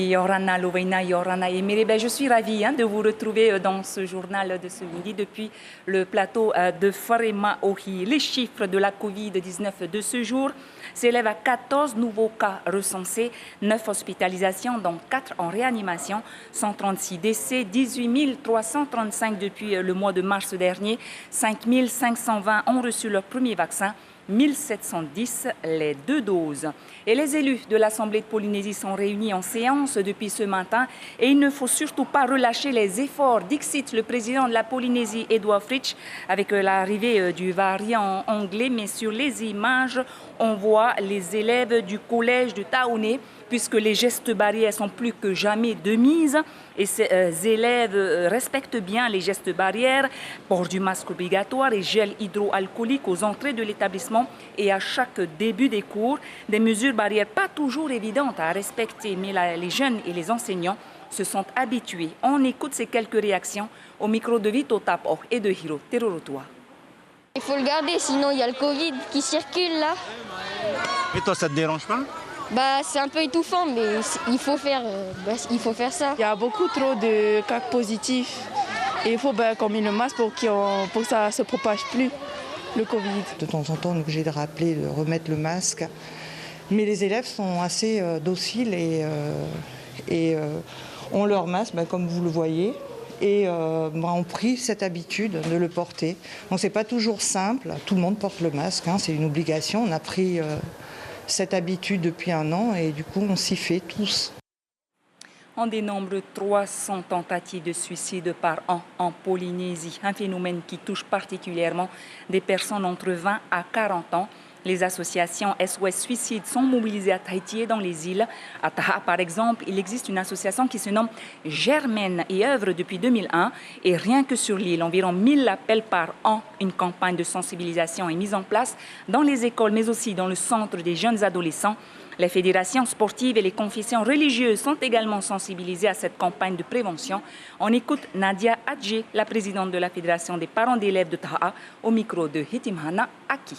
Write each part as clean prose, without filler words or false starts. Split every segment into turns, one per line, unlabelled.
Oui, Yorana Louvaina, Yorana Emiri. Je suis ravie de vous retrouver dans ce journal de ce midi depuis le plateau de Farema Ohi. Les chiffres de la Covid-19 de ce jour s'élèvent à 14 nouveaux cas recensés, 9 hospitalisations, dont 4 en réanimation, 136 décès, 18 335 depuis le mois de mars dernier, 5 520 ont reçu leur premier vaccin, 1710 les 2 doses. Et les élus de l'Assemblée de Polynésie sont réunis en séance depuis ce matin et il ne faut surtout pas relâcher les efforts, dixit le président de la Polynésie, Edouard Fritsch, avec l'arrivée du variant anglais. Mais sur les images, on voit les élèves du collège de Taoné, puisque les gestes barrières sont plus que jamais de mise et ces élèves respectent bien les gestes barrières, port du masque obligatoire et gel hydroalcoolique aux entrées de l'établissement et à chaque début des cours. Des mesures barrières pas toujours évidentes à respecter, mais les jeunes et les enseignants se sont habitués. On écoute ces quelques réactions au micro de Vito Tapo et de Hiro Terorotoa.
Il faut le garder, sinon il y a le Covid qui circule là.
Et toi, ça te dérange pas ?
C'est un peu étouffant, mais il faut faire ça.
Il y a beaucoup trop de cas positifs et il faut qu'on mette le masque pour que ça ne se propage plus, le Covid.
De temps en temps, on est obligé de rappeler de remettre le masque. Mais les élèves sont assez dociles et ont leur masque, comme vous le voyez, et ont pris cette habitude de le porter. Donc c'est pas toujours simple, tout le monde porte le masque, c'est une obligation. On a pris cette habitude depuis un an et du coup on s'y fait tous.
On dénombre 300 tentatives de suicide par an en Polynésie, un phénomène qui touche particulièrement des personnes entre 20 à 40 ans. Les associations SOS Suicide sont mobilisées à Tahiti et dans les îles. À Taha, par exemple, il existe une association qui se nomme Germaine et œuvre depuis 2001. Et rien que sur l'île, environ 1000 appels par an. Une campagne de sensibilisation est mise en place dans les écoles, mais aussi dans le centre des jeunes adolescents. Les fédérations sportives et les confessions religieuses sont également sensibilisées à cette campagne de prévention. On écoute Nadia Adjé, la présidente de la Fédération des parents d'élèves de Taha, au micro de Hitimhana Aki.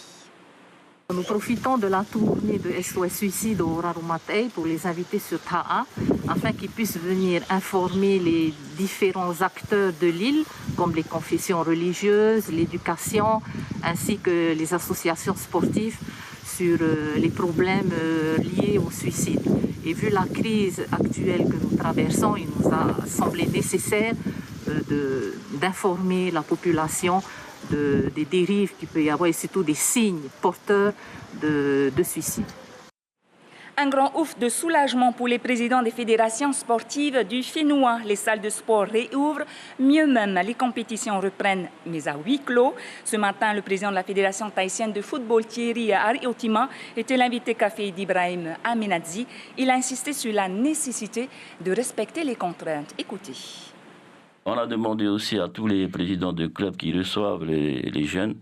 Nous profitons de la tournée de SOS Suicide au Raromatei pour les inviter sur Taha afin qu'ils puissent venir informer les différents acteurs de l'île, comme les confessions religieuses, l'éducation, ainsi que les associations sportives sur les problèmes liés au suicide. Et vu la crise actuelle que nous traversons, il nous a semblé nécessaire d'informer la population des dérives qu'il peut y avoir et surtout des signes porteurs de suicide.
Un grand ouf de soulagement pour les présidents des fédérations sportives du Fénois. Les salles de sport réouvrent, mieux même, les compétitions reprennent, mais à huis clos. Ce matin, le président de la Fédération tahitienne de football, Thierry Ariotima, était l'invité café d'Ibrahim Amenadzi. Il a insisté sur la nécessité de respecter les contraintes. Écoutez.
On a demandé aussi à tous les présidents de clubs qui reçoivent les jeunes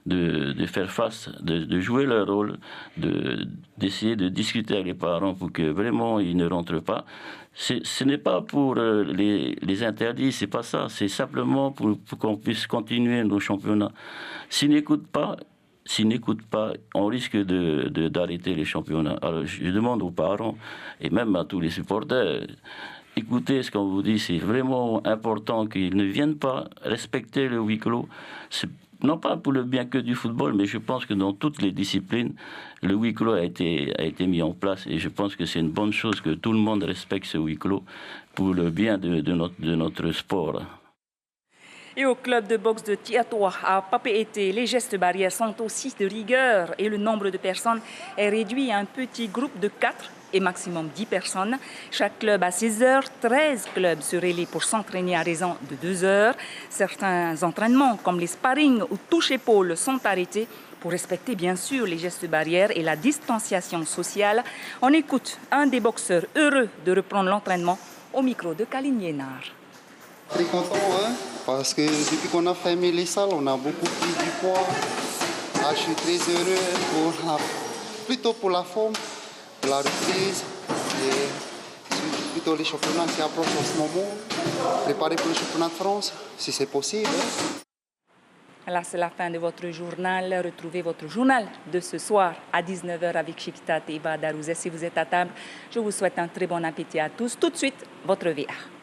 de faire face, de jouer leur rôle, d'essayer de discuter avec les parents pour que vraiment ils ne rentrent pas. Ce n'est pas pour les interdire, c'est pas ça. C'est simplement pour qu'on puisse continuer nos championnats. S'ils n'écoutent pas, on risque d'arrêter les championnats. Alors je demande aux parents et même à tous les supporters, écoutez ce qu'on vous dit, c'est vraiment important qu'ils ne viennent pas respecter le huis clos. Non pas pour le bien que du football, mais je pense que dans toutes les disciplines, le huis clos a été mis en place et je pense que c'est une bonne chose que tout le monde respecte ce huis clos pour le bien de notre sport.
Et au club de boxe de Tiatoa, à Papeete, les gestes barrières sont aussi de rigueur et le nombre de personnes est réduit à un petit groupe de 4 et maximum 10 personnes. Chaque club a 6 heures, 13 clubs se relaient pour s'entraîner à raison de 2 heures. Certains entraînements, comme les sparring ou touche-épaules, sont arrêtés pour respecter bien sûr les gestes barrières et la distanciation sociale. On écoute un des boxeurs heureux de reprendre l'entraînement au micro de Kaline Yénar.
Très content, parce que depuis qu'on a fermé les salles, on a beaucoup pris du poids. Je suis très heureux plutôt pour la forme, la reprise et plutôt les championnats qui approchent en ce moment. Préparer pour le championnat de France, si c'est possible.
Là, c'est la fin de votre journal. Retrouvez votre journal de ce soir à 19h avec Chiquita Teba Darouzé. Si vous êtes à table, je vous souhaite un très bon appétit à tous. Tout de suite, votre VA.